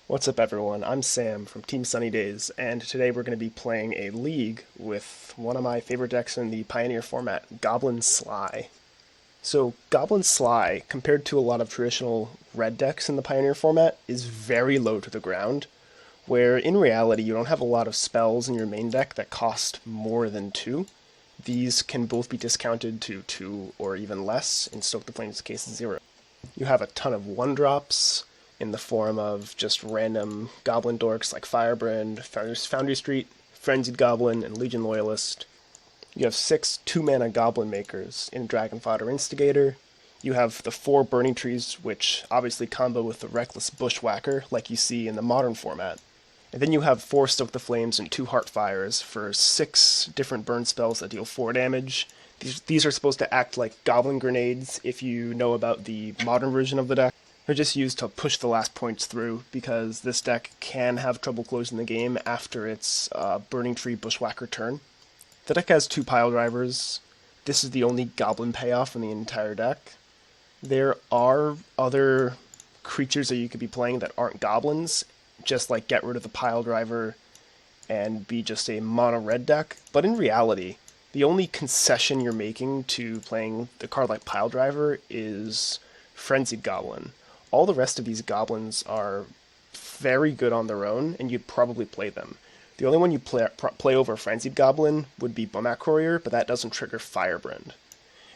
What's up, everyone? I'm Sam from Team Sunny Days, and today we're going to be playing a league with one of my favorite decks in the Pioneer format, Goblin Sly. So, Goblin Sly, compared to a lot of traditional red decks in the Pioneer format, is very low to the ground, where in reality you don't have a lot of spells in your main deck that cost more than 2. These can both be discounted to 2 or even less, in Stoke the Flames' case 0. You have a ton of 1-drops, in the form of just random goblin dorks like Firebrand, Foundry Street, Frenzied Goblin, and Legion Loyalist. You have 6 2-mana Goblin Makers in Dragon Fodder Instigator. You have the 4 Burning Trees, which obviously combo with the Reckless Bushwhacker, like you see in the modern format. And then you have 4 Stoke the Flames and 2 Heartfires for 6 different burn spells that deal 4 damage. These are supposed to act like Goblin Grenades if you know about the modern version of the deck. They're just used to push the last points through, because this deck can have trouble closing the game after its Burning Tree Bushwhacker turn. The deck has 2 Piledrivers. This is the only Goblin payoff in the entire deck. There are other creatures that you could be playing that aren't Goblins, just like get rid of the Piledriver and be just a mono-red deck, but in reality, the only concession you're making to playing the card like Piledriver is Frenzied Goblin. All the rest of these goblins are very good on their own, and you'd probably play them. The only one you play over Frenzied Goblin would be Bomat Courier, but that doesn't trigger Firebrand.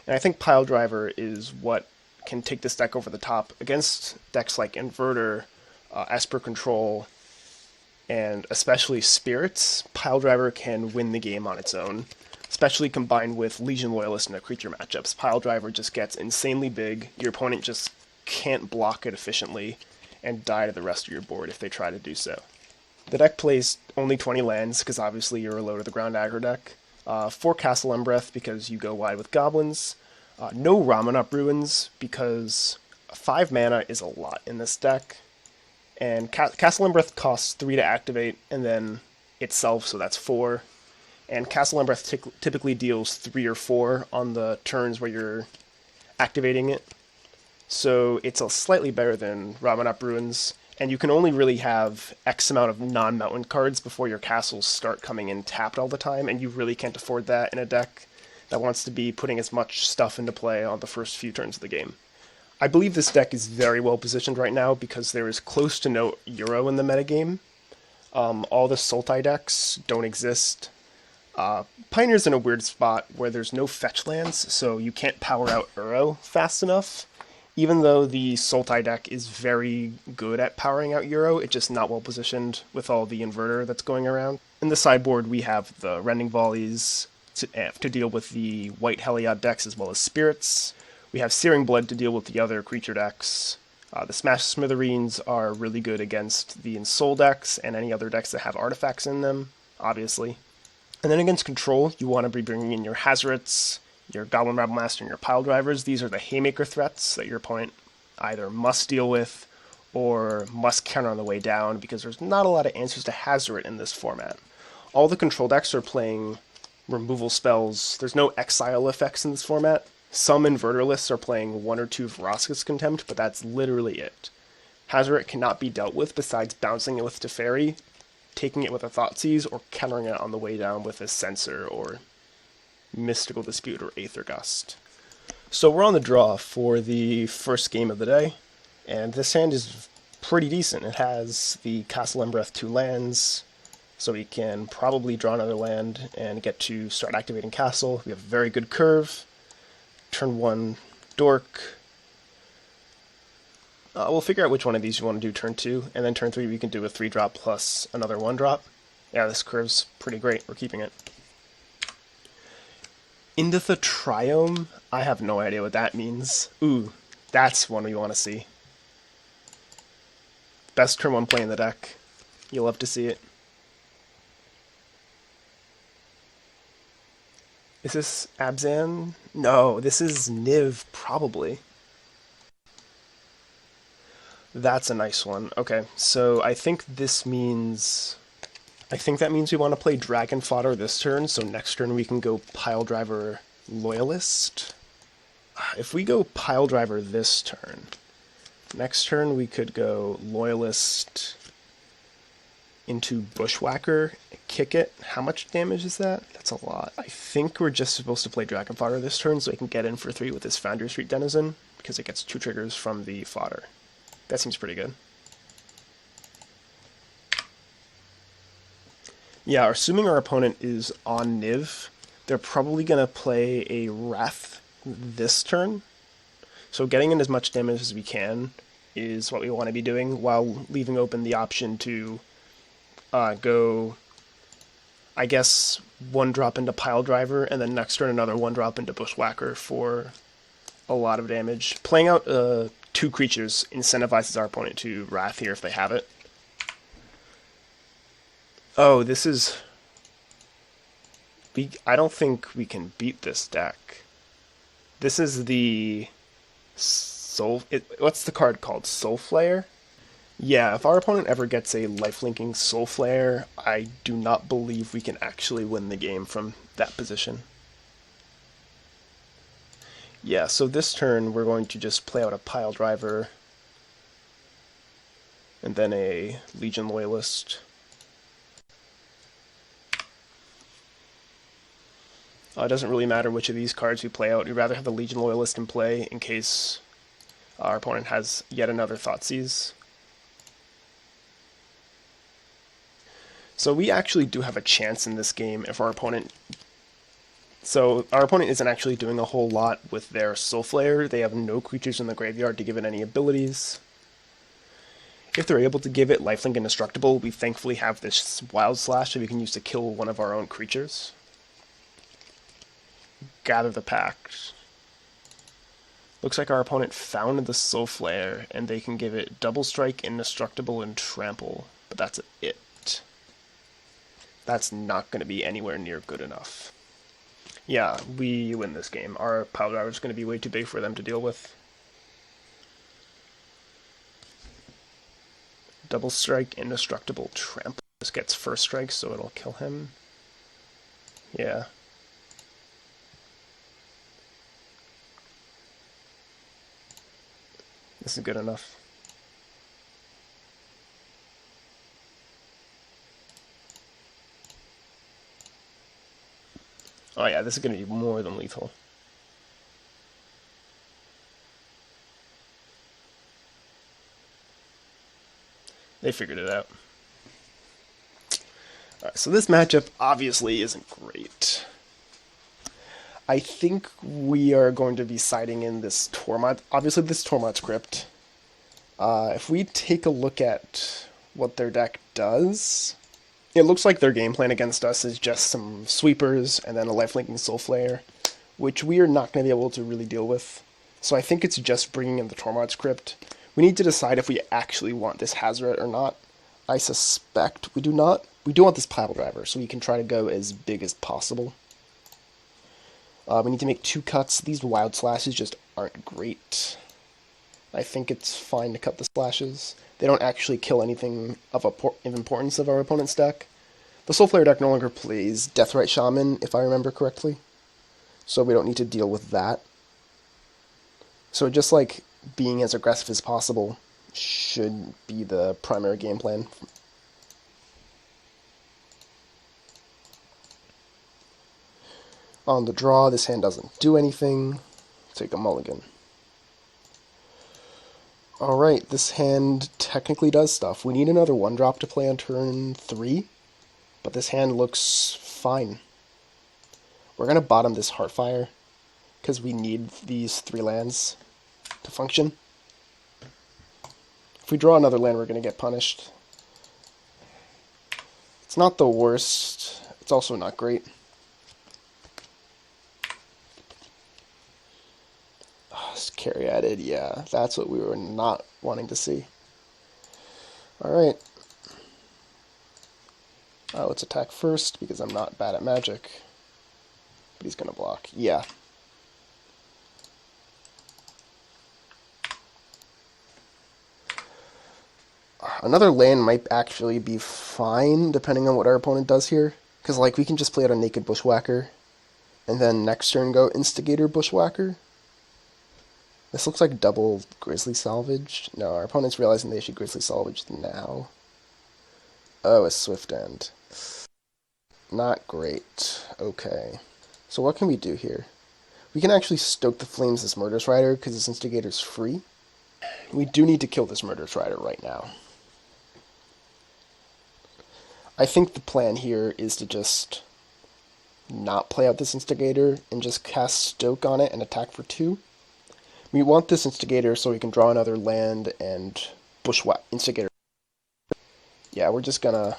And I think Piledriver is what can take this deck over the top against decks like Inverter, Esper Control, and especially Spirits. Piledriver can win the game on its own, especially combined with Legion Loyalist in the creature matchups. Piledriver just gets insanely big, your opponent just can't block it efficiently, and die to the rest of your board if they try to do so. The deck plays only 20 lands, because obviously you're a low-to-the-ground aggro deck. 4 Castle Embereth, because you go wide with goblins. No Ramunap Ruins, because 5 mana is a lot in this deck. And Castle Embereth costs 3 to activate, and then itself, so that's 4. And Castle Embereth typically deals 3 or 4 on the turns where you're activating it. So it's a slightly better than Ramunap Ruins, and you can only really have X amount of non-mountain cards before your castles start coming in tapped all the time, and you really can't afford that in a deck that wants to be putting as much stuff into play on the first few turns of the game. I believe this deck is very well positioned right now because there is close to no Euro in the metagame. All the Sultai decks don't exist. Pioneer's in a weird spot where there's no fetch lands, so you can't power out Uro fast enough. Even though the Sultai deck is very good at powering out Euro, it's just not well positioned with all the Inverter that's going around. In the sideboard, we have the Rending Volleys to deal with the White Heliod decks as well as Spirits. We have Searing Blood to deal with the other creature decks. The Smash Smithereens are really good against the Ensoul decks and any other decks that have artifacts in them, obviously. And then against Control, you want to be bringing in your Hazarets, your Goblin Rabblemaster, and your Piledrivers. These are the Haymaker threats that your opponent either must deal with or must counter on the way down, because there's not a lot of answers to Hazaret in this format. All the control decks are playing removal spells. There's no exile effects in this format. Some Inverter lists are playing 1 or 2 Vraska's Contempt, but that's literally it. Hazaret cannot be dealt with besides bouncing it with Teferi, taking it with a Thoughtseize, or countering it on the way down with a Censor or Mystical Dispute or Aether Gust. So we're on the draw for the first game of the day, and this hand is pretty decent. It has the Castle Embereth 2 lands, so we can probably draw another land and get to start activating Castle. We have a very good curve. Turn 1, Dork. We'll figure out which one of these you want to do turn 2, and then turn 3 we can do a 3-drop plus another 1-drop. Yeah, this curve's pretty great. We're keeping it. Into the Triome? I have no idea what that means. Ooh, that's one we want to see. Best turn 1 play in the deck. You'll love to see it. Is this Abzan? No, this is Niv, probably. That's a nice one. Okay, so I think this means... I think that means we want to play Dragon Fodder this turn, so next turn we can go Piledriver Loyalist. If we go Piledriver this turn, next turn we could go Loyalist into Bushwhacker, kick it. How much damage is that? That's a lot. I think we're just supposed to play Dragon Fodder this turn so he can get in for 3 with his Foundry Street Denizen, because it gets 2 triggers from the fodder. That seems pretty good. Yeah, assuming our opponent is on Niv, they're probably going to play a Wrath this turn. So getting in as much damage as we can is what we want to be doing, while leaving open the option to go, I guess, 1-drop into Piledriver, and then next turn another 1-drop into Bushwhacker for a lot of damage. Playing out 2 creatures incentivizes our opponent to Wrath here if they have it. Oh, this is... I don't think we can beat this deck. This is the... what's the card called? Soulflayer? Yeah, if our opponent ever gets a lifelinking Soulflayer, I do not believe we can actually win the game from that position. Yeah, so this turn we're going to just play out a Piledriver, and then a Legion Loyalist. It doesn't really matter which of these cards we play out. We'd rather have the Legion Loyalist in play in case our opponent has yet another Thoughtseize. So we actually do have a chance in this game if our opponent... So our opponent isn't actually doing a whole lot with their Soulflayer. They have no creatures in the graveyard to give it any abilities. If they're able to give it lifelink indestructible, we thankfully have this Wild Slash that we can use to kill one of our own creatures. Gather the Pact. Looks like our opponent found the Soulflayer, and they can give it Double Strike, Indestructible, and Trample, but that's it. That's not going to be anywhere near good enough. Yeah, we win this game. Our Piledriver is going to be way too big for them to deal with. Double Strike, Indestructible, Trample. This gets first strike, so it'll kill him. Yeah. This is good enough. Oh yeah, this is going to be more than lethal. They figured it out. Alright, so this matchup obviously isn't great. I think we are going to be siding in this Tormod. Obviously, this Tormod script. If we take a look at what their deck does, it looks like their game plan against us is just some sweepers and then a lifelinking Soulflayer, which we are not going to be able to really deal with. So I think it's just bringing in the Tormod script. We need to decide if we actually want this Hazoret or not. I suspect we do not. We do want this Piledriver, so we can try to go as big as possible. We need to make 2 cuts. These Wild Slashes just aren't great. I think it's fine to cut the Slashes. They don't actually kill anything of importance of our opponent's deck. The Soulflayer deck no longer plays Deathrite Shaman, if I remember correctly. So we don't need to deal with that. So just like being as aggressive as possible should be the primary game plan. On the draw, this hand doesn't do anything. Take a mulligan. Alright, this hand technically does stuff. We need another 1-drop to play on turn 3, but this hand looks fine. We're going to bottom this Heartfire, because we need these 3 lands to function. If we draw another land, we're going to get punished. It's not the worst. It's also not great. Carry added, yeah, that's what we were not wanting to see. Alright. Let's attack first, because I'm not bad at magic. But he's gonna block. Yeah. Another land might actually be fine, depending on what our opponent does here. Because, like, we can just play out a Naked Bushwhacker, and then next turn go Instigator Bushwhacker. This looks like double Grizzly Salvage. No, our opponent's realizing they should Grizzly Salvage now. Oh, a swift end. Not great. Okay. So what can we do here? We can actually stoke the flames this Murderous Rider because this Instigator's free. We do need to kill this Murderous Rider right now. I think the plan here is to just not play out this Instigator and just cast Stoke on it and attack for 2. We want this Instigator so we can draw another land and Bushwhack Instigator. Yeah, we're just gonna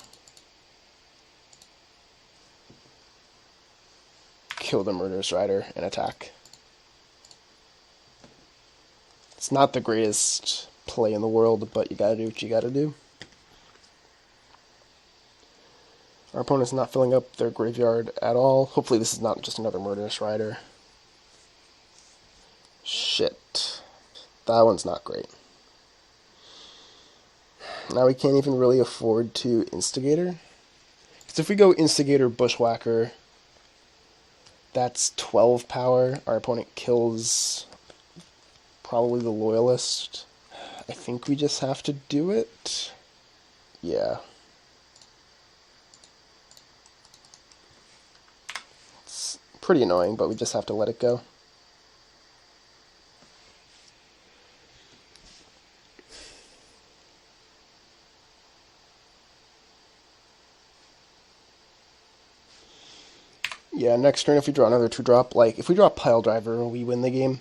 kill the Murderous Rider and attack. It's not the greatest play in the world, but you gotta do what you gotta do. Our opponent's not filling up their graveyard at all. Hopefully this is not just another Murderous Rider. Shit. That one's not great. Now we can't even really afford to Instigator. Because if we go Instigator, Bushwhacker, that's 12 power. Our opponent kills probably the Loyalist. I think we just have to do it. Yeah. It's pretty annoying, but we just have to let it go. Yeah, next turn if we draw another 2-drop, like, if we draw Piledriver, we win the game.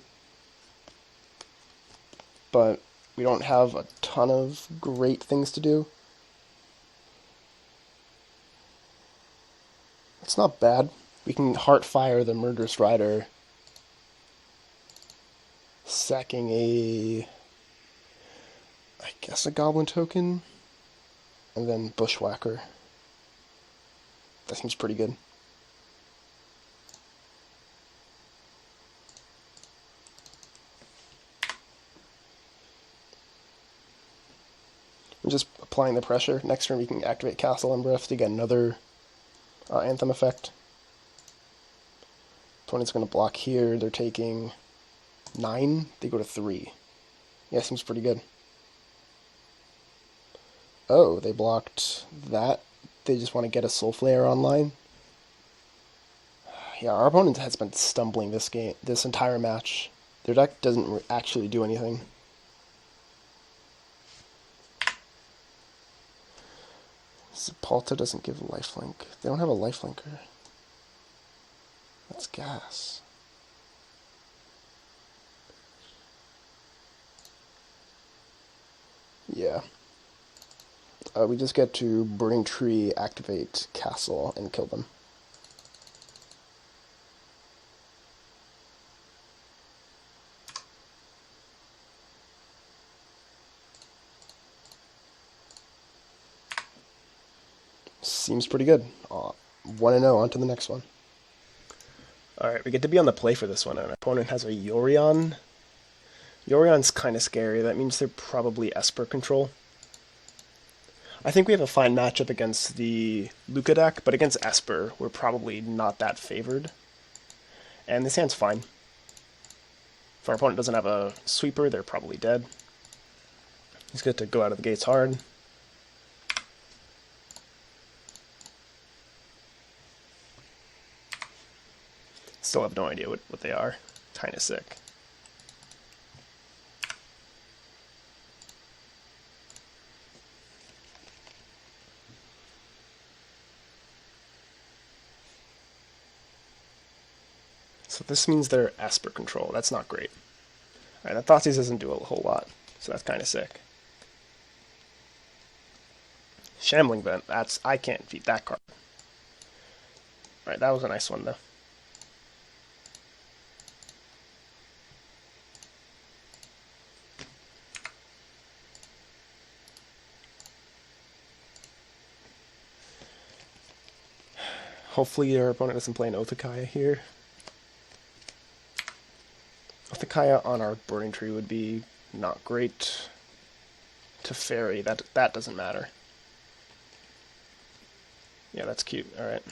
But we don't have a ton of great things to do. It's not bad. We can Heartfire the Murderous Rider, sacking I guess a Goblin token, and then Bushwhacker. That seems pretty good. We're just applying the pressure. Next turn we can activate Castle and Breath to get another Anthem effect. Opponent's going to block here. They're taking 9. They go to 3. Yeah, seems pretty good. Oh, they blocked that. They just want to get a Soulflayer online. Yeah, our opponent has been stumbling this entire match. Their deck doesn't actually do anything. Zapalta doesn't give lifelink. They don't have a lifelinker. That's gas. Yeah. We just get to Burning Tree, activate Castle, and kill them. Seems pretty good. 1-0, on to the next one. Alright, we get to be on the play for this one, and our opponent has a Yorion. Yorion's kind of scary. That means they're probably Esper control. I think we have a fine matchup against the Luca deck, but against Esper, we're probably not that favored. And this hand's fine. If our opponent doesn't have a sweeper, they're probably dead. He's good to go out of the gates hard. Still have no idea what they are. Kinda sick. So this means they're Esper control. That's not great. Alright, that Thoughtseize doesn't do a whole lot, so that's kinda sick. Shambling Vent, I can't beat that card. Alright, that was a nice one though. Hopefully your opponent doesn't play an Othakaya here. Othakaya on our Burning Tree would be not great. To Fairy, that doesn't matter. Yeah, that's cute. Alright.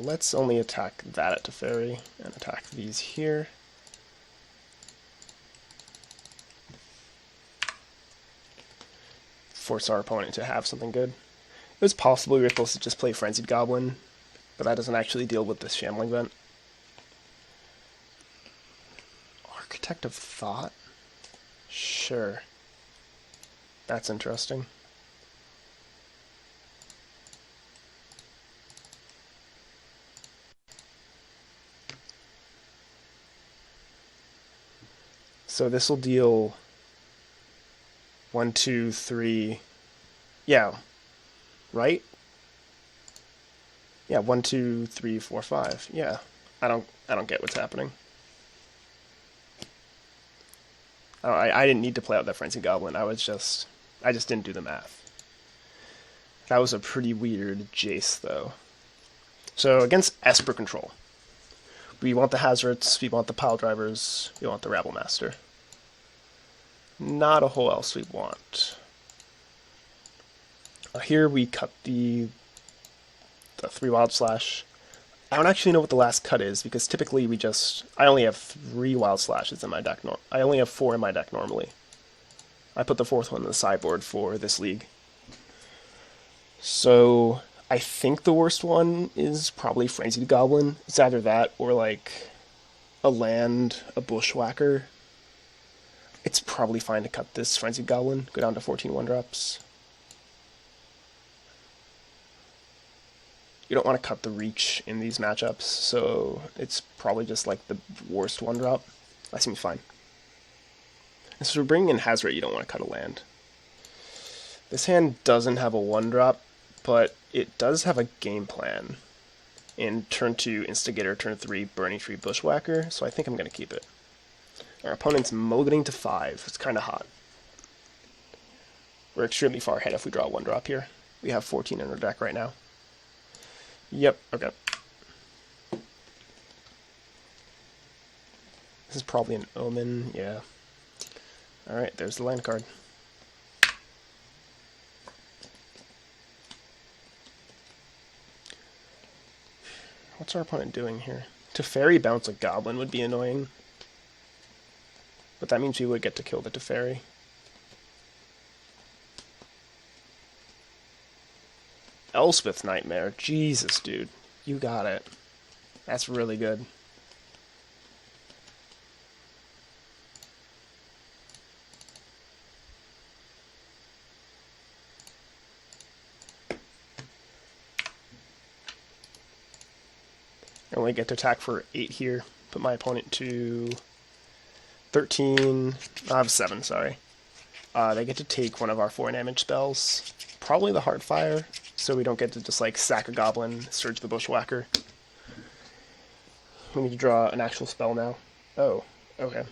Let's only attack that at Teferi and attack these here. force our opponent to have something good. It was possible we were supposed to just play Frenzied Goblin, but that doesn't actually deal with this Shambling Vent. Architect of Thought? Sure. That's interesting. So this will deal 1, 2, 3. Yeah, right? Yeah, 1, 2, 3, 4, 5. Yeah, I don't get what's happening. I didn't need to play out that Frenzy Goblin. I just didn't do the math. That was a pretty weird Jace though. So against Esper control, we want the Hazards, we want the Piledrivers, we want the Rabble Master. Not a whole else we want. Here we cut the 3 Wild Slash. I don't actually know what the last cut is, because typically I only have 3 Wild Slashes in my deck. I only have 4 in my deck normally. I put the 4th one in the sideboard for this league. So I think the worst one is probably Frenzied Goblin. It's either that or like a land, a Bushwhacker. It's probably fine to cut this Frenzied Goblin, go down to 14 1-drops. You don't want to cut the reach in these matchups, so it's probably just like the worst 1-drop. That seems fine. And so we're bringing in Hazard, you don't want to cut a land. This hand doesn't have a 1-drop, but it does have a game plan. In turn 2, Instigator, turn 3, Burning Tree, Bushwhacker, so I think I'm going to keep it. Our opponent's mulliganing to 5. It's kind of hot. We're extremely far ahead if we draw a 1-drop here. We have 14 in our deck right now. Yep, okay. This is probably an Omen, yeah. Alright, there's the land card. What's our opponent doing here? To Teferi bounce a Goblin would be annoying. But that means we would get to kill the Teferi. Elspeth's Nightmare. Jesus, dude. You got it. That's really good. I only get to attack for 8 here. Put my opponent to 13. I have 7, sorry. They get to take one of our 4 damage spells. Probably the Heartfire, so we don't get to just like sack a Goblin, Surge the Bushwhacker. We need to draw an actual spell now. Oh, okay.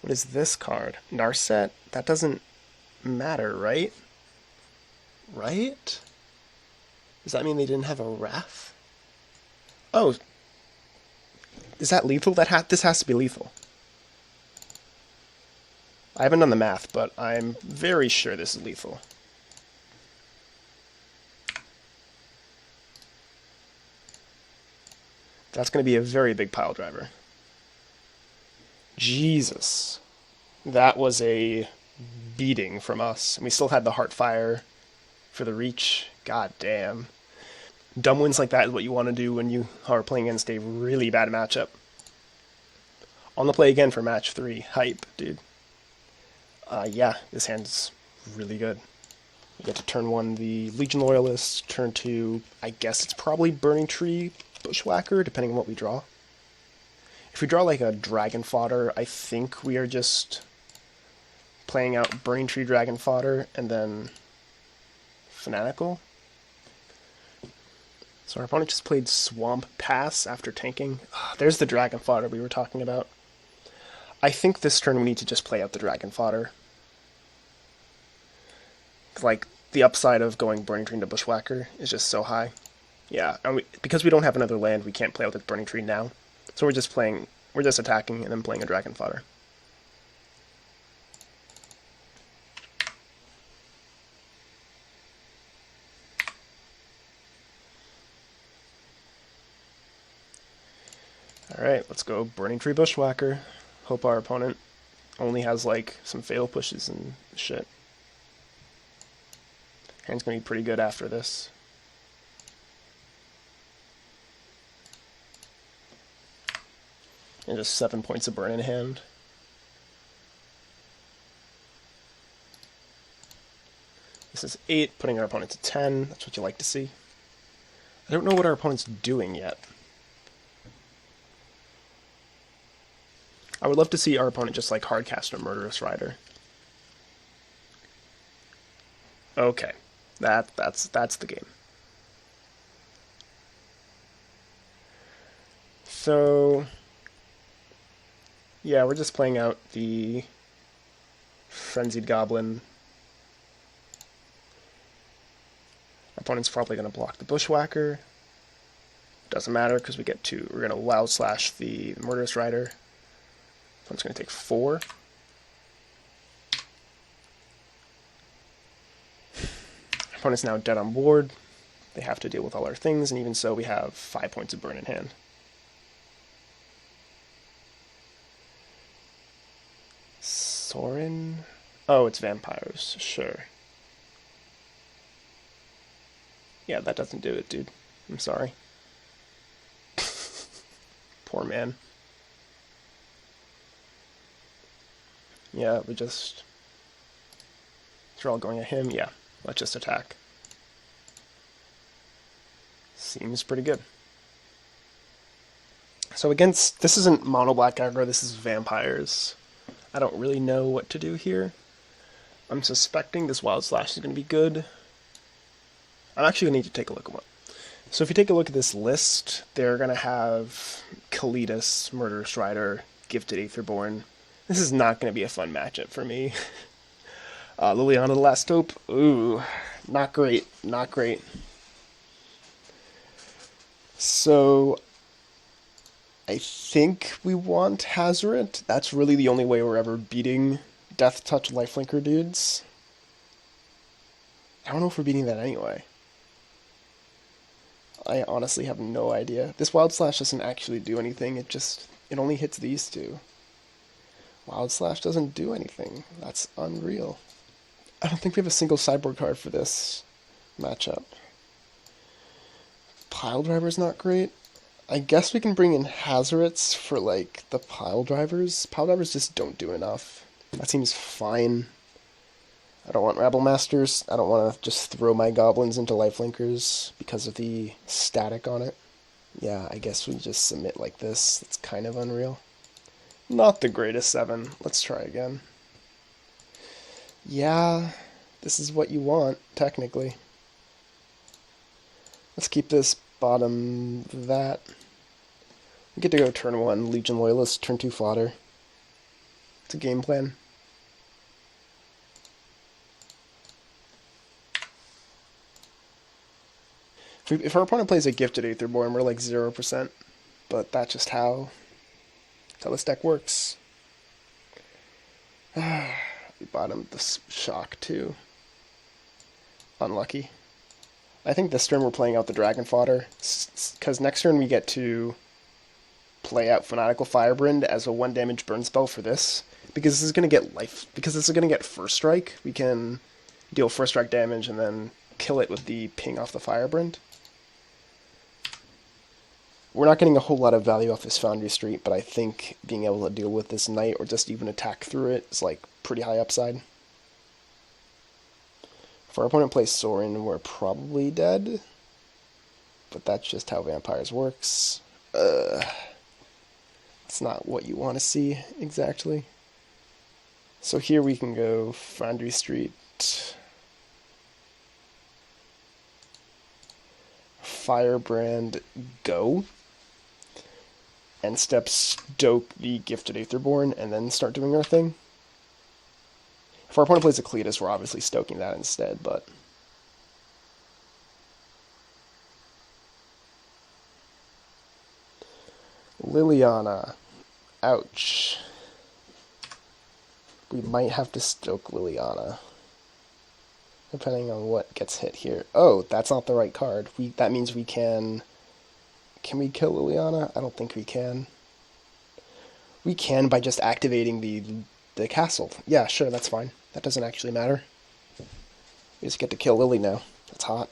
What is this card? Narset? That doesn't matter, right? Right? Does that mean they didn't have a Wrath? Oh. Is that lethal? This has to be lethal. I haven't done the math, but I'm very sure this is lethal. That's going to be a very big Piledriver. Jesus. That was a beating from us. And we still had the Heartfire for the reach. God damn. Dumb wins like that is what you want to do when you are playing against a really bad matchup. On the play again for match 3. Hype, dude. Yeah, this hand's really good. We get to turn 1 the Legion Loyalist, turn 2, I guess it's probably Burning Tree, Bushwhacker, depending on what we draw. If we draw like a Dragon Fodder, I think we are just playing out Burning Tree, Dragon Fodder, and then Fanatical. So our opponent just played Swamp Pass after tanking. There's the Dragon Fodder we were talking about. I think this turn we need to just play out the Dragon Fodder. Like, the upside of going Burning Tree into Bushwhacker is just so high. Yeah, and because we don't have another land, we can't play out the Burning Tree now. So we're just attacking and then playing a Dragon Fodder. Alright, let's go Burning Tree Bushwhacker. Hope our opponent Only has like some fatal pushes and shit. Hand's gonna be pretty good after this. And just 7 points of burn in hand. This is 8, putting our opponent to 10. That's what you like to see. I don't know what our opponent's doing yet. I would love to see our opponent just like hardcast a Murderous Rider. Okay, that's the game. So yeah, we're just playing out the Frenzied Goblin. Our opponent's probably going to block the Bushwhacker. Doesn't matter because we're going to Wild Slash the Murderous Rider. Opponent's going to take 4. Opponent's now dead on board. They have to deal with all our things, and even so, we have 5 points of burn in hand. Sorin? Oh, it's vampires. Sure. Yeah, that doesn't do it, dude. I'm sorry. Poor man. Yeah, they're all going at him. Yeah, let's just attack. Seems pretty good. So this isn't mono black aggro, this is vampires. I don't really know what to do here. I'm suspecting this Wild Slash is going to be good. I'm actually going to need to take a look at one. So if you take a look at this list, they're going to have Kalidas, Murderous Rider, Gifted Aetherborn. This is not going to be a fun matchup for me. Liliana the Last Hope. Ooh, not great. Not great. So I think we want Hazoret. That's really the only way we're ever beating Death Touch Lifelinker dudes. I don't know if we're beating that anyway. I honestly have no idea. This Wild Slash doesn't actually do anything. It only hits these two. Wild Slash doesn't do anything. That's unreal. I don't think we have a single sideboard card for this matchup. Piledriver's not great. I guess we can bring in Hazarets for like the Piledrivers. Piledrivers just don't do enough. That seems fine. I don't want Rabble Masters. I don't want to just throw my Goblins into Lifelinkers because of the static on it. Yeah, I guess we just submit like this. It's kind of unreal. Not the greatest 7. Let's try again. Yeah, this is what you want, technically. Let's keep this bottom that. We get to go turn 1, Legion Loyalist, turn 2 fodder. It's a game plan. If our opponent plays a Gifted Aetherborn, we're like 0%, but that's just how this deck works. We bottomed the Shock too. Unlucky. I think this turn we're playing out the Dragon Fodder, because next turn we get to play out Fanatical Firebrand as a 1 damage burn spell for this, because this is going to get First Strike. We can deal First Strike damage and then kill it with the ping off the Firebrand. We're not getting a whole lot of value off this Foundry Street, but I think being able to deal with this Knight or just even attack through it is like pretty high upside. If our opponent plays Sorin, we're probably dead, but that's just how Vampires works. It's not what you want to see exactly. So here we can go Foundry Street, Firebrand, go. End step, stoke the Gifted Aetherborn, and then start doing our thing. If our opponent plays a Cletus, we're obviously stoking that instead, but... Liliana. Ouch. We might have to stoke Liliana, depending on what gets hit here. Oh, that's not the right card. That means we can... Can we kill Liliana? I don't think we can. We can by just activating the the castle. Yeah, sure, that's fine. That doesn't actually matter. We just get to kill Lily now. That's hot.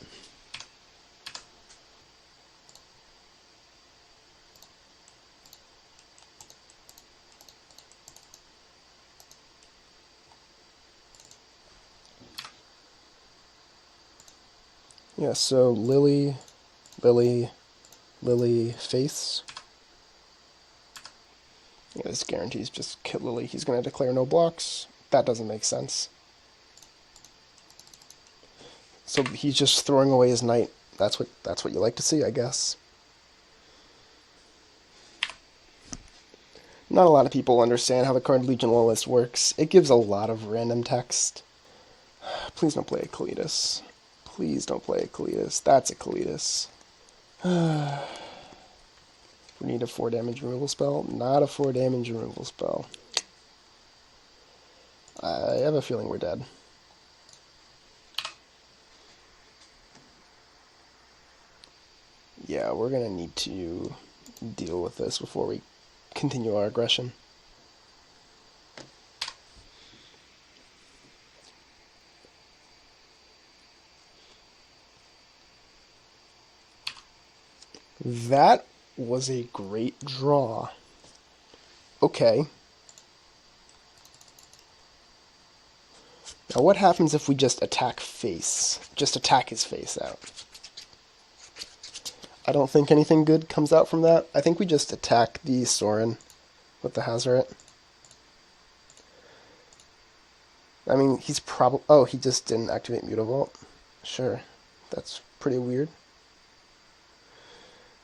Yeah, so Lily, face. Yeah, this guarantees just kill Lily. He's going to declare no blocks. That doesn't make sense. So he's just throwing away his knight. That's what you like to see, I guess. Not a lot of people understand how the card Legion Loyalist works. It gives a lot of random text. Please don't play a Kalitas. Please don't play a Kalitas. That's a Kalitas. We need a 4 damage removal spell. Not a 4 damage removal spell. I have a feeling we're dead. Yeah, we're gonna need to deal with this before we continue our aggression. That was a great draw. Okay. Now what happens if we just attack face? Just attack his face out. I don't think anything good comes out from that. I think we just attack the Sorin with the Hazoret. I mean, he's probably... Oh, he just didn't activate Mutavault. Sure. That's pretty weird.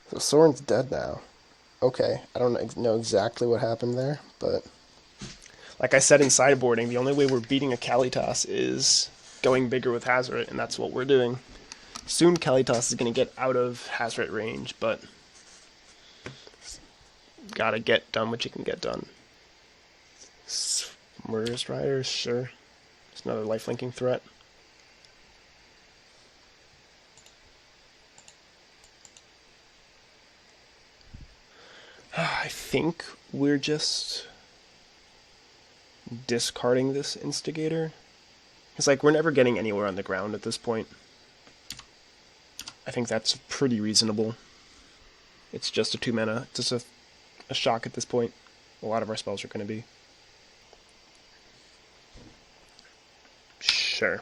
So Sorin's dead now. Okay, I don't know exactly what happened there, but... Like I said in sideboarding, the only way we're beating a Kalitas is going bigger with Hazoret, and that's what we're doing. Soon Kalitas is going to get out of Hazoret range, but gotta get done what you can get done. Murderous Riders, sure. It's another lifelinking threat. I think we're just discarding this Instigator. It's like we're never getting anywhere on the ground at this point. I think that's pretty reasonable. It's just a 2-mana, just a shock at this point. A lot of our spells are going to be. Sure.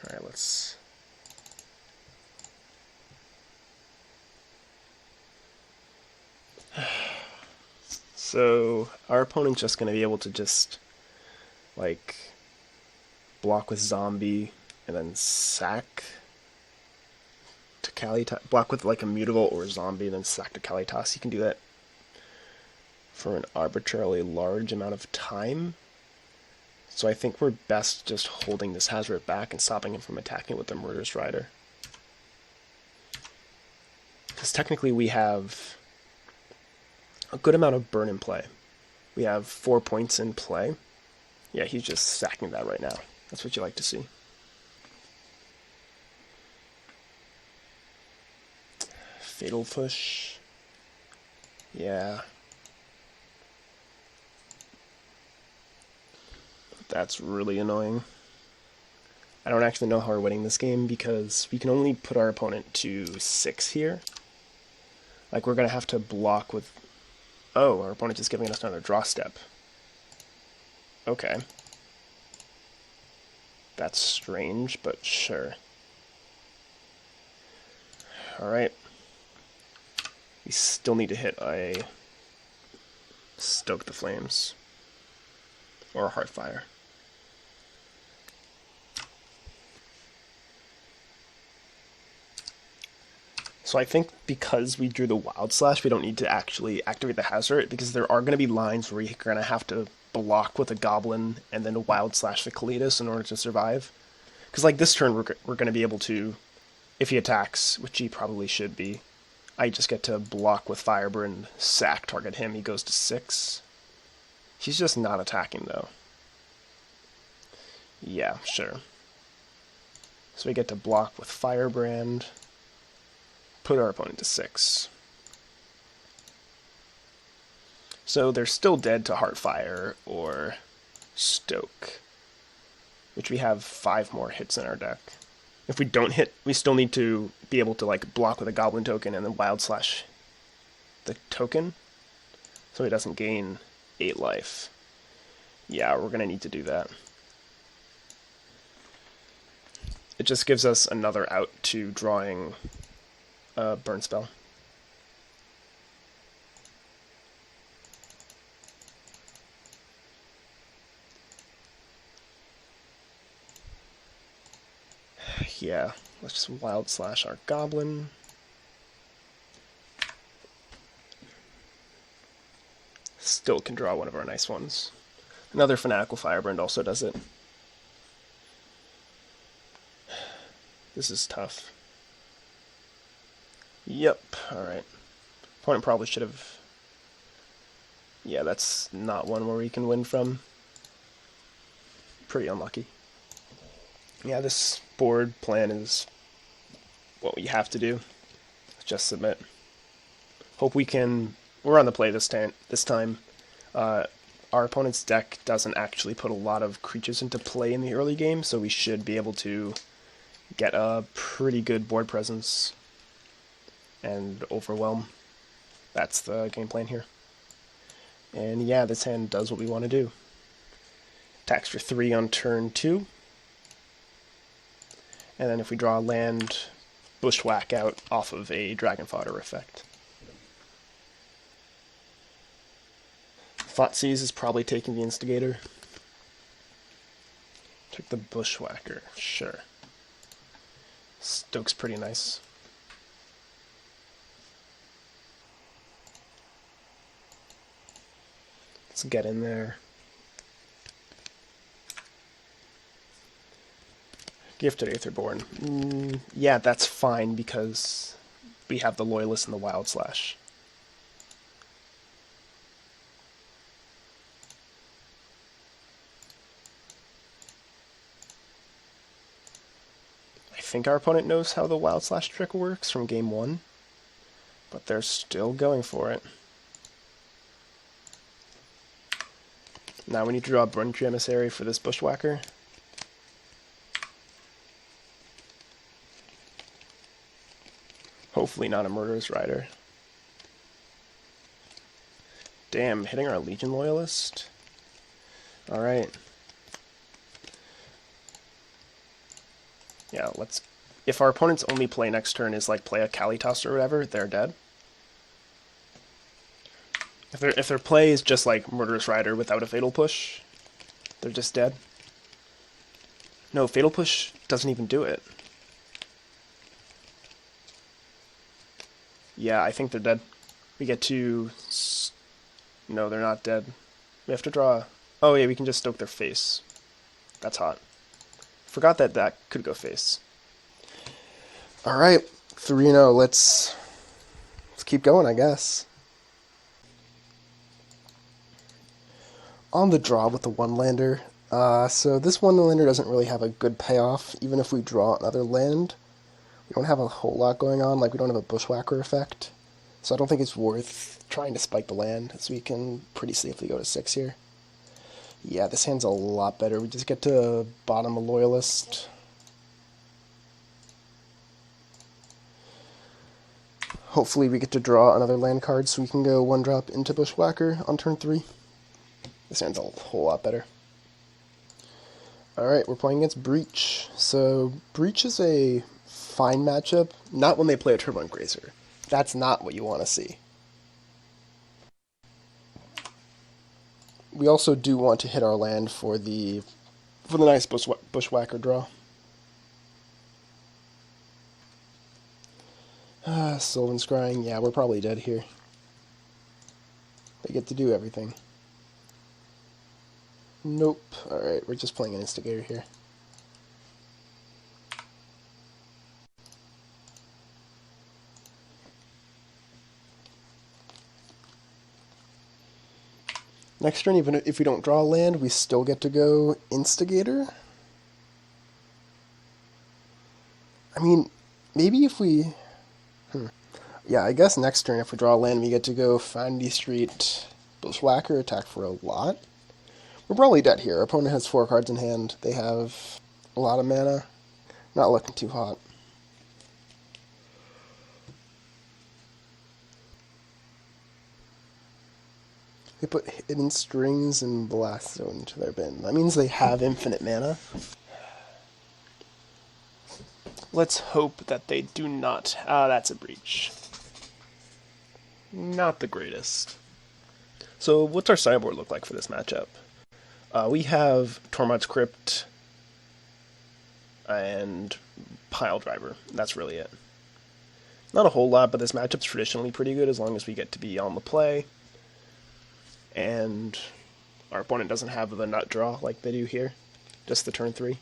Alright, let's... So, our opponent's just going to be able to just, like, block with Zombie, and then sack to Kalitas. Block with, like, a Mutable or Zombie, and then sack to Kalitas. You can do that for an arbitrarily large amount of time. So I think we're best just holding this Hazoret back and stopping him from attacking with the Murderous Rider. Because technically we have a good amount of burn in play. We have 4 points in play. Yeah, he's just sacking that right now. That's what you like to see. Fatal Push. Yeah. That's really annoying. I don't actually know how we're winning this game because we can only put our opponent to 6 here. Like, we're going to have to block with... Oh, our opponent is giving us another draw step. Okay. That's strange, but sure. Alright. We still need to hit a Stoke the Flames. Or a Heartfire. So I think because we drew the Wild Slash, we don't need to actually activate the Hazoret, because there are going to be lines where you're going to have to block with a Goblin and then a Wild Slash the Kalitas in order to survive. Because like this turn, we're going to be able to, if he attacks, which he probably should be, I just get to block with Fireburn, sack, target him, he goes to 6. He's just not attacking though. Yeah, sure. So we get to block with Firebrand, put our opponent to 6. So they're still dead to Heartfire or Stoke, which we have 5 more hits in our deck. If we don't hit, we still need to be able to like block with a Goblin token and then Wild Slash the token, so he doesn't gain 8 life. Yeah, we're gonna need to do that. It just gives us another out to drawing a burn spell. Yeah, let's just Wild Slash our Goblin. Still can draw one of our nice ones. Another Fanatical Firebrand also does it. This is tough. Yep, alright. Opponent probably should have... Yeah, that's not one where we can win from. Pretty unlucky. Yeah, this board plan is what we have to do. Just submit. Hope we can... We're on the play this time. Our opponent's deck doesn't actually put a lot of creatures into play in the early game, so we should be able to get a pretty good board presence and overwhelm. That's the game plan here. And yeah, this hand does what we want to do. Attacks for 3 on turn 2. And then if we draw a land, Bushwhack out off of a Dragon Fodder effect. Thoughtseize is probably taking the Instigator. Took the Bushwhacker, sure. Stoke's pretty nice. Let's get in there. Gifted Aetherborn. Yeah, that's fine because we have the Loyalist and the Wild Slash. I think our opponent knows how the Wild Slash trick works from game 1, but they're still going for it. Now we need to draw a Brunch Emissary for this Bushwhacker. Hopefully not a Murderous Rider. Damn, hitting our Legion Loyalist? Alright. Yeah, let's... If our opponent's only play next turn is like play a Kalitas or whatever, they're dead. If their play is just like Murderous Rider without a Fatal Push, they're just dead. No, Fatal Push doesn't even do it. Yeah, I think they're dead. We get to... No, they're not dead. We have to draw... Oh yeah, we can just stoke their face. That's hot. Forgot that that could go face. Alright, 3-0. Let's keep going, I guess. On the draw with the one-lander. So this one-lander doesn't really have a good payoff, even if we draw another land. We don't have a whole lot going on, like we don't have a Bushwhacker effect. So I don't think it's worth trying to spike the land, so we can pretty safely go to 6 here. Yeah, this hand's a lot better. We just get to bottom a Loyalist. Hopefully we get to draw another land card so we can go 1-drop into Bushwhacker on turn 3. This hand's a whole lot better. Alright, we're playing against Breach. So, Breach is a fine matchup, not when they play a Turbine Grazer. That's not what you want to see. We also do want to hit our land for the nice Bushwhacker draw. Sylvan Scrying, yeah, we're probably dead here. They get to do everything. Nope. Alright, we're just playing an Instigator here. Next turn, even if we don't draw a land, we still get to go Instigator. I mean, maybe if we... Yeah, I guess next turn, if we draw a land, we get to go Foundy Street Bushwhacker attack for a lot. We're probably dead here. Our opponent has 4 cards in hand. They have a lot of mana. Not looking too hot. They put Hidden Strings and Blast Zone into their bin. That means they have infinite mana. Let's hope that they do not. Ah, that's a breach. Not the greatest. So what's our sideboard look like for this matchup? We have Tormod's Crypt and Piledriver. That's really it. Not a whole lot, but this matchup's traditionally pretty good as long as we get to be on the play. And our opponent doesn't have the nut draw like they do here. Just the turn 3.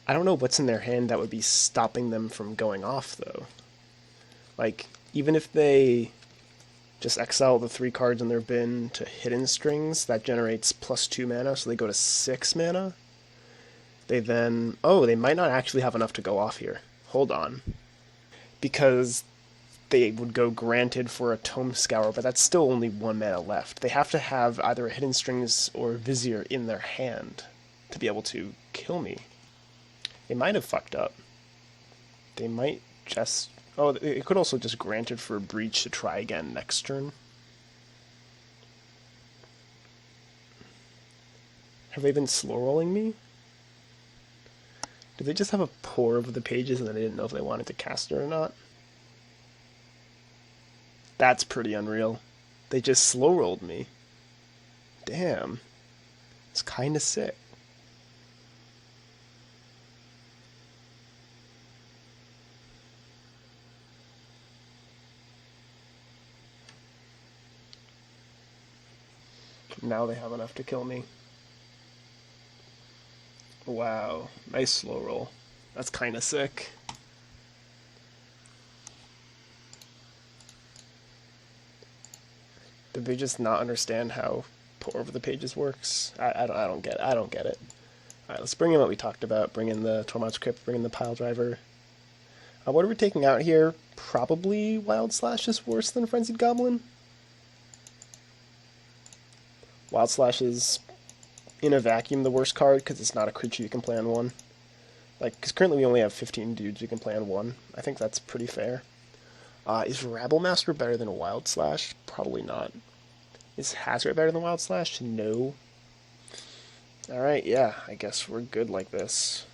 I don't know what's in their hand that would be stopping them from going off, though. Like, even if they just exile the 3 cards in their bin to Hidden Strings, that generates +2 mana, so they go to 6 mana. They then... Oh, they might not actually have enough to go off here. Hold on. Because they would go Granted for a Tome Scour, but that's still only 1 mana left. They have to have either a Hidden Strings or Vizier in their hand to be able to kill me. They might have fucked up. They might just... Oh, it could also just Granted for a Breach to try again next turn. Have they been slow rolling me? Did they just have a pour of the pages and then they didn't know if they wanted to cast it or not? That's pretty unreal. They just slow rolled me. Damn. It's kinda sick. Now they have enough to kill me. Wow, nice slow roll. That's kinda sick. Did they just not understand how pour over the pages works? I don't get it. I don't get it. Alright, let's bring in what we talked about. Bring in the Tormod's Crypt, bring in the Piledriver. What are we taking out here? Probably Wild Slash is worse than Frenzied Goblin. Wild Slash is, in a vacuum, the worst card, because it's not a creature you can play on 1. Like, because currently we only have 15 dudes you can play on 1. I think that's pretty fair. Is Rabblemaster better than Wild Slash? Probably not. Is Hazard better than Wild Slash? No. Alright, yeah, I guess we're good like this.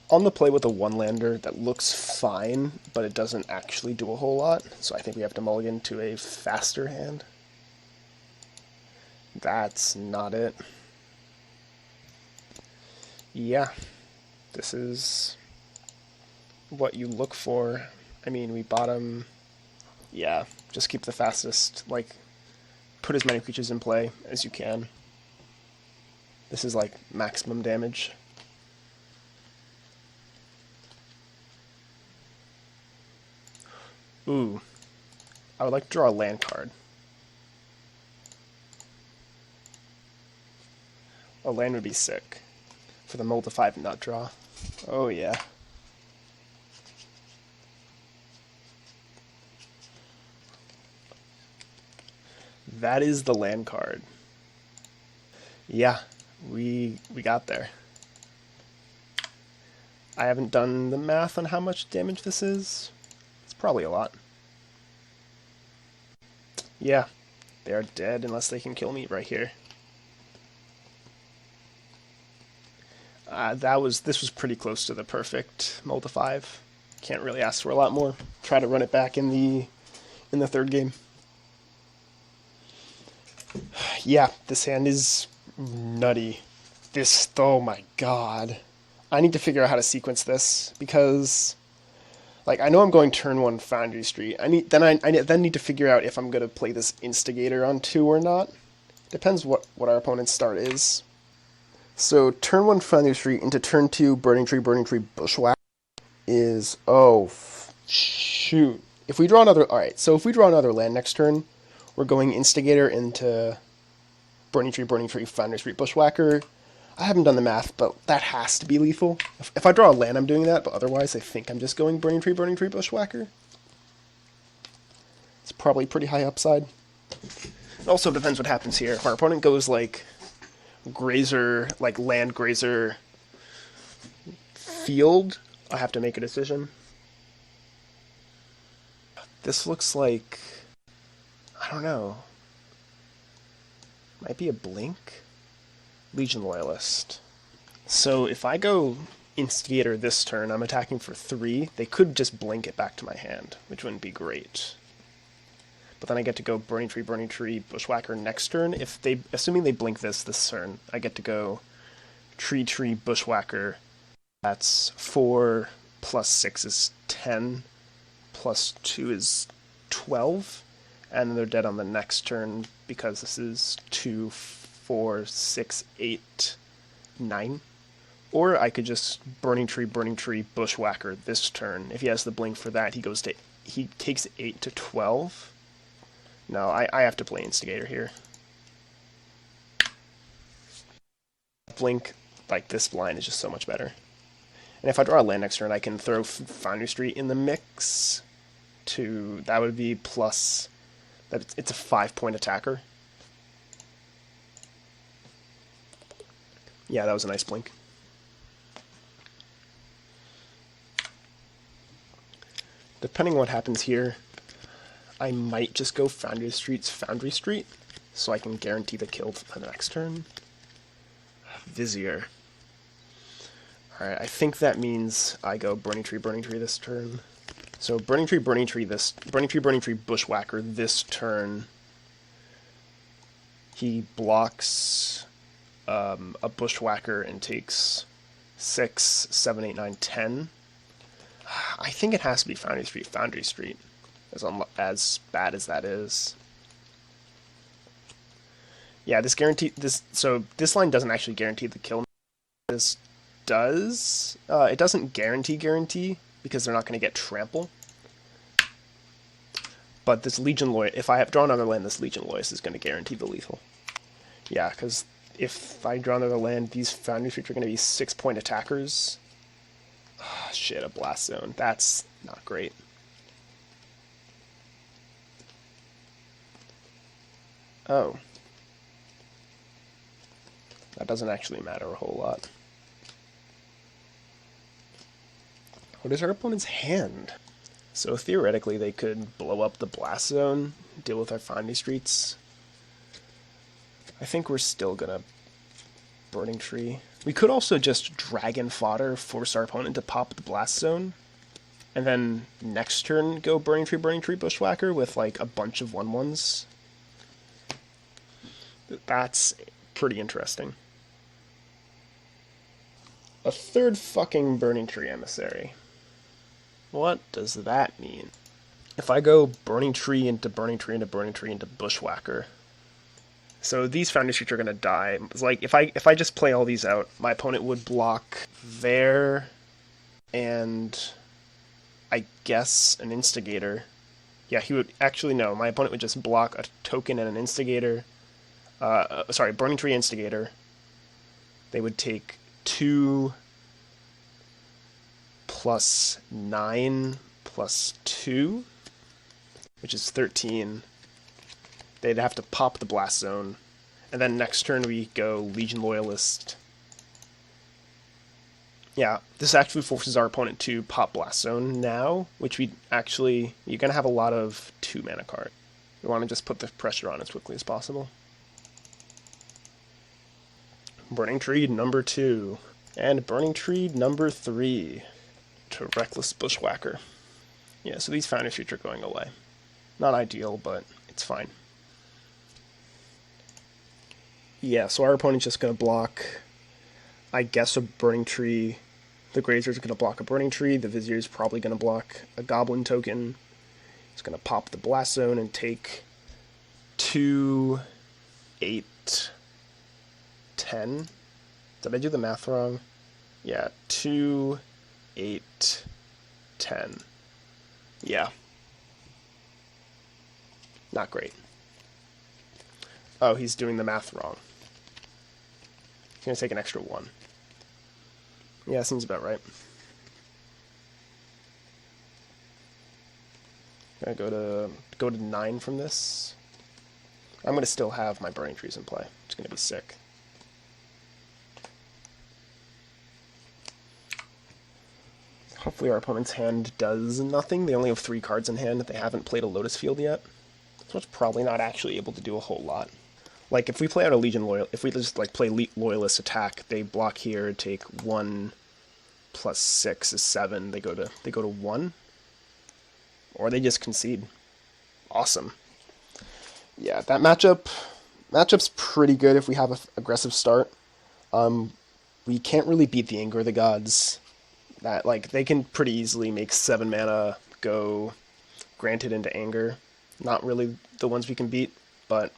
On the play with a 1-lander that looks fine, but it doesn't actually do a whole lot, so I think we have to mulligan to a faster hand. That's not it. Yeah, this is what you look for. I mean, we bottom... Yeah, just keep the fastest, like, put as many creatures in play as you can. This is, like, maximum damage. Ooh. I would like to draw a land card. A land would be sick. For the multi-5 nut draw. Oh yeah. That is the land card. Yeah, we got there. I haven't done the math on how much damage this is. It's probably a lot. Yeah, they are dead unless they can kill me right here. This was pretty close to the perfect multi-5. Can't really ask for a lot more. Try to run it back in the third game. Yeah, this hand is nutty. Oh my god. I need to figure out how to sequence this because, like, I know I'm going turn 1 Foundry Street. I then need to figure out if I'm gonna play this Instigator on 2 or not. Depends what our opponent's start is. So turn 1 Foundry Street into turn 2 Burning Tree, Bushwhack is, oh, shoot. If we draw another, alright, so if we draw another land next turn, we're going Instigator into Burning Tree, Foundry Street, Bushwhacker. I haven't done the math, but that has to be lethal. If I draw a land, I'm doing that, but otherwise I think I'm just going Burning Tree, Bushwhacker. It's probably pretty high upside. It also depends what happens here. If our opponent goes like grazer, like land grazer field, I have to make a decision. This looks like, I don't know, might be a blink? Legion Loyalist. So if I go Instigator this turn, I'm attacking for 3. They could just blink it back to my hand, which wouldn't be great. But then I get to go Burning Tree, Bushwhacker next turn. If they, assuming they blink this turn, I get to go Tree, Bushwhacker. That's 4 plus 6 is 10, plus 2 is 12, and then they're dead on the next turn because this is 2, 4, 6, 8, 9. Or I could just Burning Tree, Bushwhacker this turn. If he has the blink for that, he takes 8 to 12. No, I have to play Instigator here. Blink, like this line, is just so much better. And if I draw a land next turn, I can throw Foundry Street in the mix. That would be plus, it's a 5-point attacker. Yeah, that was a nice blink. Depending on what happens here, I might just go Foundry Street, so I can guarantee the kill for the next turn. Vizier. Alright, I think that means I go Burning Tree this turn. So Burning Tree, Bushwhacker this turn. He blocks a Bushwhacker and takes 6, 7, 8, 9, 10. I think it has to be Foundry Street, as bad as that is. Yeah, this line doesn't actually guarantee the kill. This does. It doesn't guarantee because they're not going to get trample. But this Legion Loyalist, if I have drawn another land, this Legion Loyalist is going to guarantee the lethal. Yeah, because if I draw another land, these Foundry Streets are going to be 6-point attackers. Oh, shit, a Blast Zone. That's not great. Oh. That doesn't actually matter a whole lot. What is our opponent's hand? So theoretically they could blow up the Blast Zone, deal with our Foundry Streets. I think we're still gonna Burning Tree. We could also just Dragon Fodder, force our opponent to pop the Blast Zone, and then next turn go Burning Tree, Bushwhacker with like a bunch of 1/1s. That's pretty interesting. A third fucking Burning Tree Emissary. What does that mean? If I go Burning Tree into Bushwhacker, so these Foundry Streets are gonna die. It's like if I just play all these out, my opponent would block there, and I guess an Instigator. Yeah, he would actually no. My opponent would just block a token and an Instigator. Sorry, Burning Tree Instigator. They would take 2 plus 9 plus 2, which is 13. They'd have to pop the Blast Zone. And then next turn we go Legion Loyalist. Yeah, this actually forces our opponent to pop Blast Zone now, which you're going to have a lot of 2-mana cards. You want to just put the pressure on as quickly as possible. Burning Tree number 2. And Burning Tree number 3. To Reckless Bushwhacker. Yeah, so these Foundry Streets are going away. Not ideal, but it's fine. Yeah, so our opponent's just going to block, I guess, a Burning Tree. The Grazer's going to block a Burning Tree. The Vizier's probably going to block a Goblin token. It's going to pop the Blast Zone and take 2, 8, 10. Did I do the math wrong? Yeah, 2, 8, 10. Yeah. Not great. Oh, he's doing the math wrong. He's going to take an extra 1. Yeah, seems about right. Go to 9 from this. I'm gonna still have my burning trees in play. It's gonna be sick. Hopefully our opponent's hand does nothing. They only have 3 cards in hand. They haven't played a Lotus Field yet, so it's probably not actually able to do a whole lot. Like if we play out a Legion Loyal, if we just like play Loyalist attack, they block here, take 1 plus 6 is 7. They go to 1, or they just concede. Awesome. Yeah, that matchup's pretty good if we have an aggressive start. We can't really beat the Anger of the Gods. That like they can pretty easily make 7 mana go granted into Anger. Not really the ones we can beat, but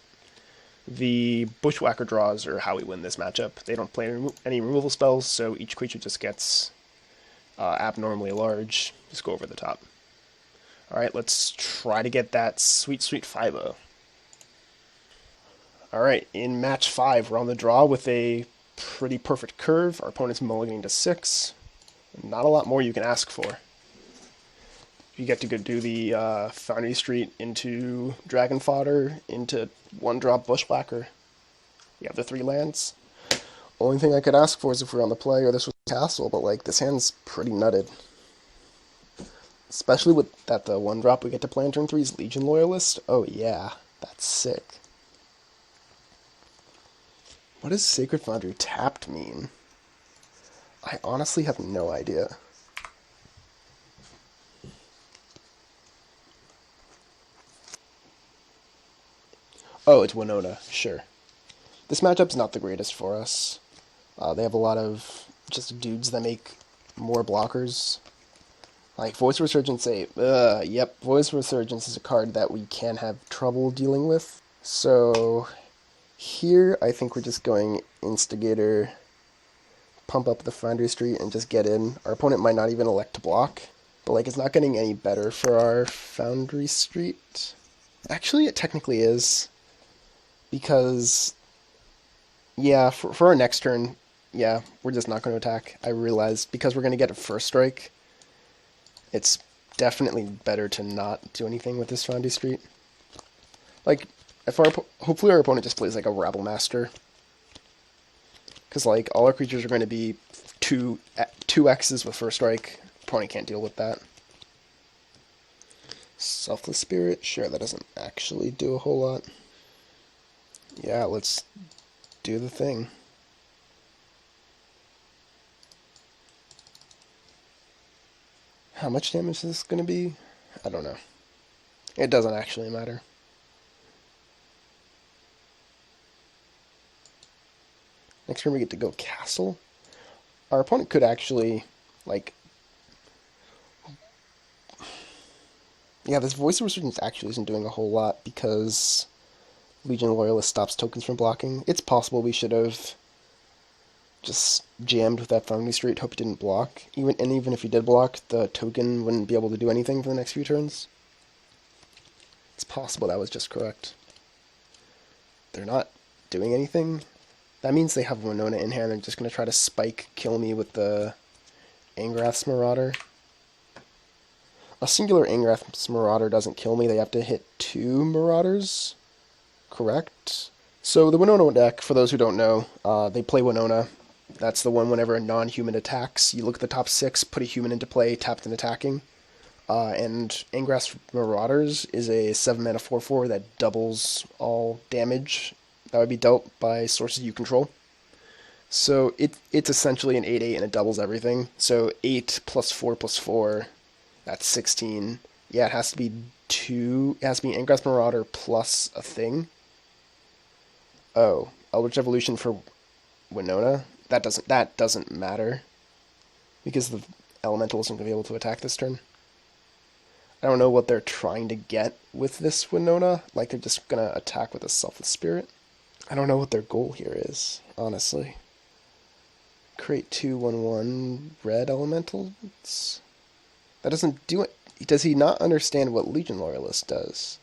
the Bushwhacker draws are how we win this matchup. They don't play any removal spells, so each creature just gets abnormally large. Just go over the top. Alright, let's try to get that sweet, sweet 5-0. Alright, in match 5, we're on the draw with a pretty perfect curve. Our opponent's mulliganing to 6. Not a lot more you can ask for. You get to go do the Foundry Street into Dragon Fodder, into 1-drop Bushwhacker. You have the 3 lands. Only thing I could ask for is if we're on the play or this was Castle, but like this hand's pretty nutted. Especially with that the 1-drop we get to play on turn 3 is Legion Loyalist. Oh yeah, that's sick. What does Sacred Foundry tapped mean? I honestly have no idea. Oh, it's Winota, sure. This matchup's not the greatest for us. They have a lot of just dudes that make more blockers. Like Voice Resurgence 8. Yep, Voice Resurgence is a card that we can have trouble dealing with. So here I think we're just going Instigator, pump up the Foundry Street, and just get in. Our opponent might not even elect to block, but like it's not getting any better for our Foundry Street. Actually, it technically is. Because, yeah, for our next turn, yeah, we're just not going to attack. I realized because we're going to get a first strike, it's definitely better to not do anything with this Foundry Street. Like, hopefully our opponent just plays like a Rabble Master. Because, like, all our creatures are going to be 2 X's with first strike. Opponent can't deal with that. Selfless Spirit, sure, that doesn't actually do a whole lot. Yeah, let's do the thing. How much damage is this going to be? I don't know. It doesn't actually matter. Next turn we get to go Castle. Our opponent could actually, like... Yeah, this Voice of Resurgence actually isn't doing a whole lot because Legion Loyalist stops tokens from blocking. It's possible we should have just jammed with that Foundry Street, hope it didn't block. Even if he did block, the token wouldn't be able to do anything for the next few turns. It's possible that was just correct. They're not doing anything. That means they have Winota in hand. They're just going to try to spike kill me with the Angrath's Marauder. A singular Angrath's Marauder doesn't kill me. They have to hit 2 Marauders. Correct? So the Winota deck, for those who don't know, they play Winota. That's the one whenever a non-human attacks. You look at the top 6, put a human into play, tapped and attacking. And Angrath's Marauders is a 7-mana 4/4 that doubles all damage that would be dealt by sources you control. So it's essentially an 8/8 and it doubles everything. So 8 plus 4 plus 4, that's 16. Yeah, it has to be 2. It has to be Angrath's Marauder plus a thing. Oh, Eldritch Evolution for Winota? That doesn't matter. Because the Elemental isn't going to be able to attack this turn. I don't know what they're trying to get with this Winota. Like, they're just going to attack with a Selfless Spirit. I don't know what their goal here is, honestly. Create 2/1/1 red elementals? That doesn't do it. Does he not understand what Legion Loyalist does?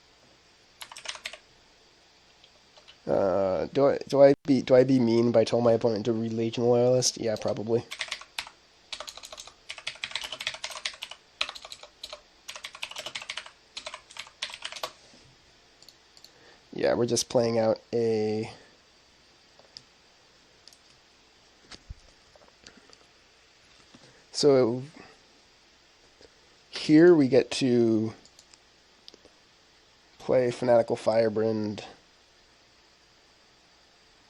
Do I be mean by telling my opponent to read Legion Loyalist? Yeah, probably. Yeah, we're just playing out a... So here we get to play Fanatical Firebrand,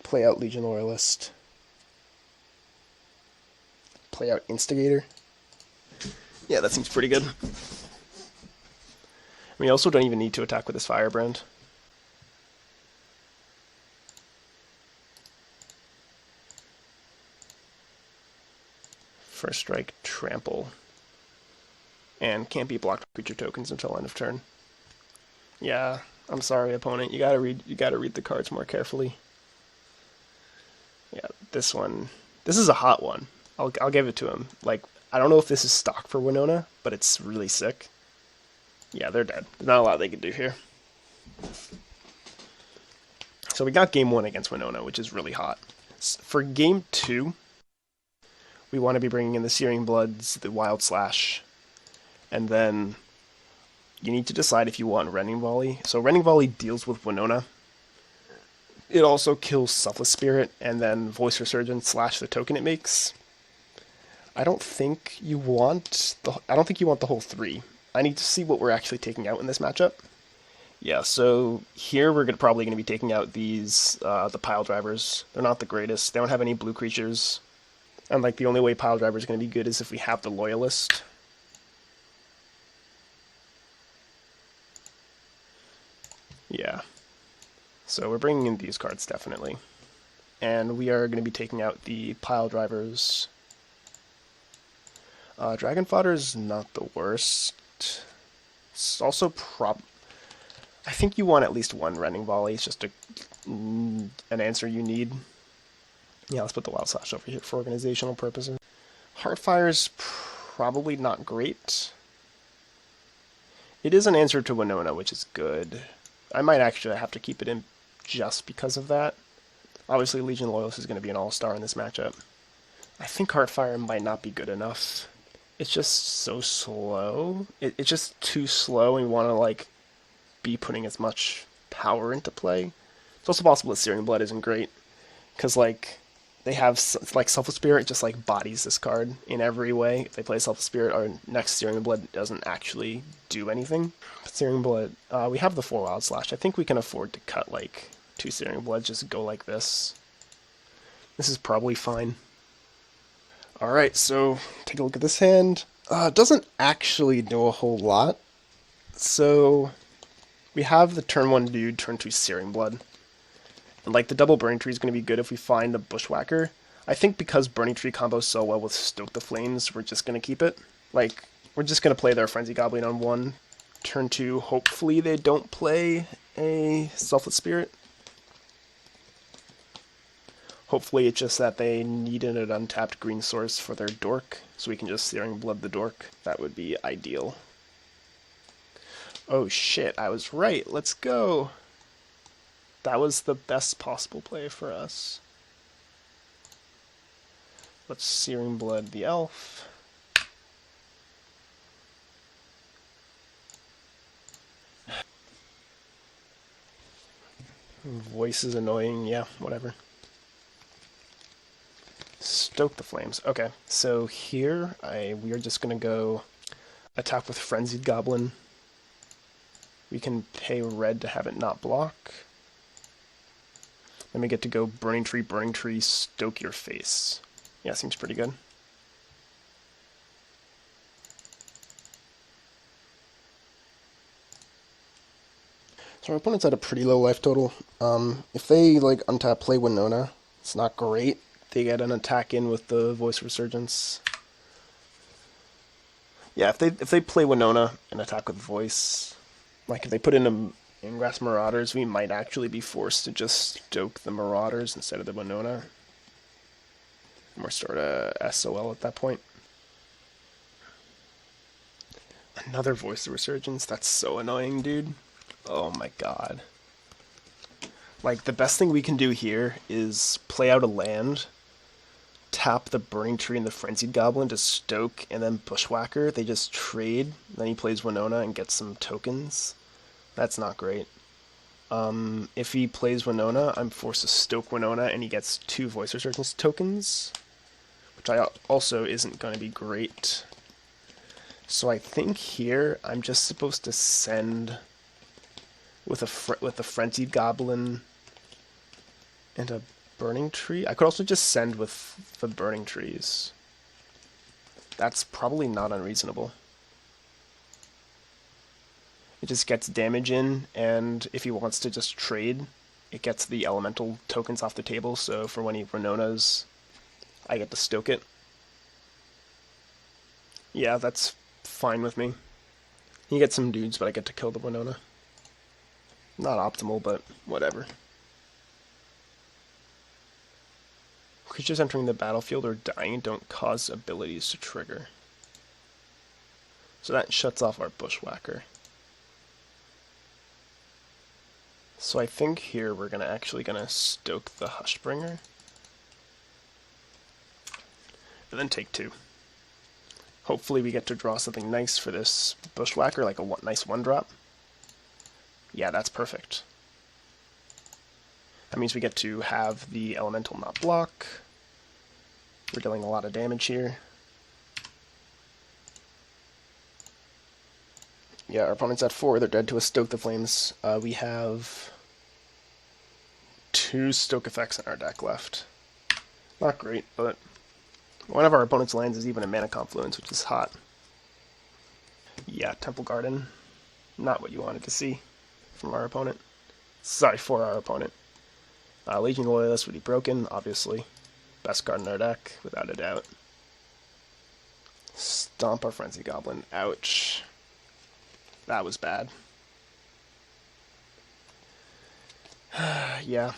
play out Legion Loyalist, play out Instigator. Yeah, that seems pretty good. We also don't even need to attack with this Firebrand. First strike, trample. And can't be blocked creature tokens until end of turn. Yeah, I'm sorry, opponent. You gotta read the cards more carefully. Yeah, this one. This is a hot one. I'll give it to him. Like, I don't know if this is stock for Winota, but it's really sick. Yeah, they're dead. There's not a lot they can do here. So we got game 1 against Winota, which is really hot. For game 2, we want to be bringing in the Searing Bloods, the Wild Slash, and then you need to decide if you want Rending Volley. So Rending Volley deals with Winota. It also kills Selfless Spirit, and then Voice Resurgence slash the token it makes. I don't think you want the whole 3. I need to see what we're actually taking out in this matchup. Yeah, so here we're probably going to be taking out these, the Piledrivers. They're not the greatest. They don't have any blue creatures. And like the only way Piledriver is going to be good is if we have the Loyalist. Yeah. So we're bringing in these cards, definitely. And we are going to be taking out the Piledrivers. Dragon Fodder is not the worst. It's also I think you want at least one Rending Volley. It's just an answer you need. Yeah, let's put the Wild Slash over here for organizational purposes. Heartfire's probably not great. It is an answer to Winota, which is good. I might actually have to keep it in just because of that. Obviously, Legion Loyalist is going to be an all-star in this matchup. I think Heartfire might not be good enough. It's just so slow. It's just too slow, and we want to like be putting as much power into play. It's also possible that Searing Blood isn't great, because like they have like Selfless Spirit just like bodies this card in every way. If they play Selfless Spirit, our next Searing Blood doesn't actually do anything. Searing Blood, we have the 4 Wild Slash. I think we can afford to cut like 2 Searing Blood, just go like this. This is probably fine. Alright, so take a look at this hand. It doesn't actually do a whole lot. So we have the turn 1 dude, turn 2 Searing Blood. And like the double Burning Tree is going to be good if we find a Bushwhacker. I think because Burning Tree combos so well with Stoke the Flames, we're just going to keep it. Like, we're just going to play their Frenzy Goblin on 1. Turn 2, hopefully they don't play a Selfless Spirit. Hopefully it's just that they needed an untapped green source for their Dork, so we can just Searing Blood the Dork. That would be ideal. Oh shit, I was right. Let's go. That was the best possible play for us. Let's Searing Blood the Elf. Voice is annoying, yeah, whatever. Stoke the Flames. Okay, so here we are just going to go attack with Frenzied Goblin. We can pay red to have it not block. Then we get to go Burning Tree, Stoke your face. Yeah, seems pretty good. So our opponent's at a pretty low life total. If they like untap play Winota, it's not great. They get an attack in with the Voice Resurgence. Yeah, if they play Winota and attack with Voice, like if they put in a Ingress Marauders, we might actually be forced to just Stoke the Marauders instead of the Winota. And we're sort of SOL at that point. Another Voice Resurgence, that's so annoying, dude. Oh my god. Like, the best thing we can do here is play out a land, tap the Burning Tree and the Frenzied Goblin to Stoke, and then Bushwhacker. They just trade, then he plays Winota and gets some tokens. That's not great. If he plays Winona, I'm forced to stoke Winona, and he gets 2 Voice Resurgence tokens, which also isn't going to be great. So I think here I'm just supposed to send with a Frenzied Goblin and a Burning Tree. I could also just send with the Burning Trees. That's probably not unreasonable. It just gets damage in, and if he wants to just trade, it gets the elemental tokens off the table, so for when he Winonas, I get to stoke it. Yeah, that's fine with me. He gets some dudes, but I get to kill the Winona. Not optimal, but whatever. Creatures entering the battlefield or dying don't cause abilities to trigger. So that shuts off our Bushwhacker. So I think here we're actually gonna stoke the Hushbringer. And then take 2. Hopefully we get to draw something nice for this Bushwhacker, like a nice 1-drop. Yeah, that's perfect. That means we get to have the Elemental not block. We're dealing a lot of damage here. Yeah, our opponent's at 4. They're dead to a Stoke the Flames. We have 2 Stoke effects in our deck left. Not great, but one of our opponent's lands is even a Mana Confluence, which is hot. Yeah, Temple Garden. Not what you wanted to see from our opponent. Sorry, for our opponent. Legion Loyalist would be broken, obviously. Best card in our deck, without a doubt. Stomp our Frenzy Goblin. Ouch. That was bad. Yeah.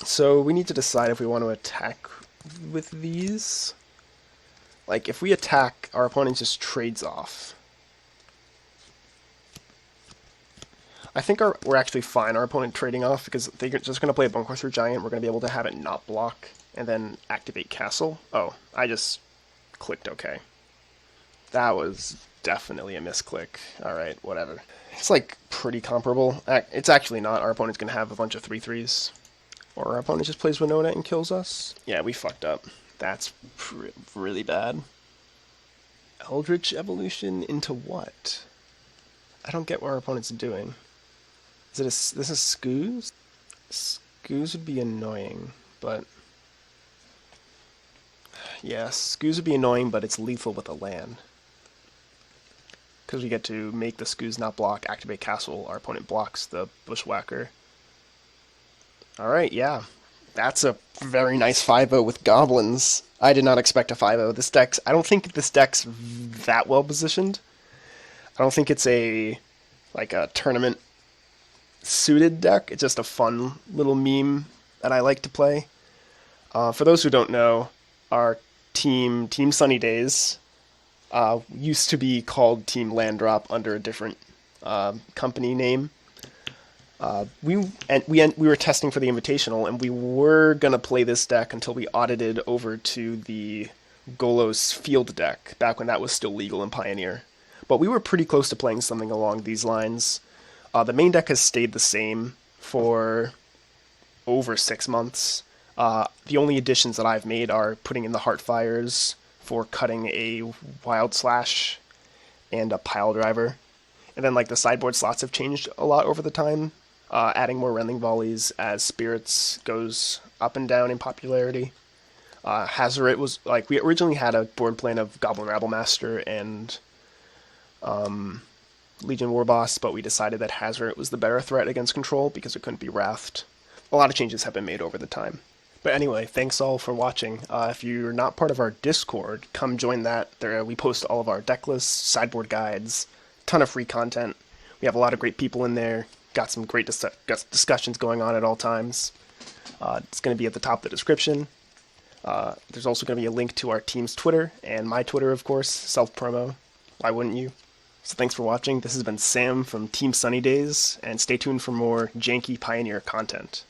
So we need to decide if we want to attack with these. Like, if we attack, our opponent just trades off. I think we're actually fine, our opponent trading off, because they're just going to play a Bonecrusher Giant. We're going to be able to have it not block, and then activate Castle. Oh, I just clicked OK. That was definitely a misclick. Alright, whatever. It's like pretty comparable. It's actually not. Our opponent's going to have a bunch of 3/3s. Or our opponent just plays Winona and kills us. Yeah, we fucked up. That's really bad. Eldritch Evolution into what? I don't get what our opponent's doing. This is Scooz? Scooz would be annoying, but... Yeah, Scooz would be annoying, but it's lethal with a land. Because we get to make the Scooz not block, activate Castle, our opponent blocks the Bushwhacker. Alright, yeah. That's a very nice 5-0 with Goblins. I did not expect a 5-0. This deck's... I don't think this deck's that well positioned. I don't think it's a tournament suited deck. It's just a fun little meme that I like to play. For those who don't know, our Team Sunny Days, used to be called Team Landdrop under a different company name. We were testing for the Invitational, and we were gonna play this deck until we audited over to the Golos Field deck, back when that was still legal in Pioneer. But we were pretty close to playing something along these lines. The main deck has stayed the same for over 6 months. The only additions that I've made are putting in the Heartfires for cutting a Wild Slash and a Piledriver. And then the sideboard slots have changed a lot over the time, adding more Rendling Volleys as Spirits goes up and down in popularity. Hazoret was, we originally had a board plan of Goblin Rabblemaster and Legion Warboss, but we decided that Hazoret was the better threat against control because it couldn't be wrathed. A lot of changes have been made over the time. But anyway, thanks all for watching. If you're not part of our Discord, come join that. There we post all of our deck lists, sideboard guides, ton of free content. We have a lot of great people in there. Got some great discussions going on at all times. It's going to be at the top of the description. There's also going to be a link to our team's Twitter, and my Twitter, of course, self-promo. Why wouldn't you? So thanks for watching. This has been Sam from Team Sunny Days, and stay tuned for more janky Pioneer content.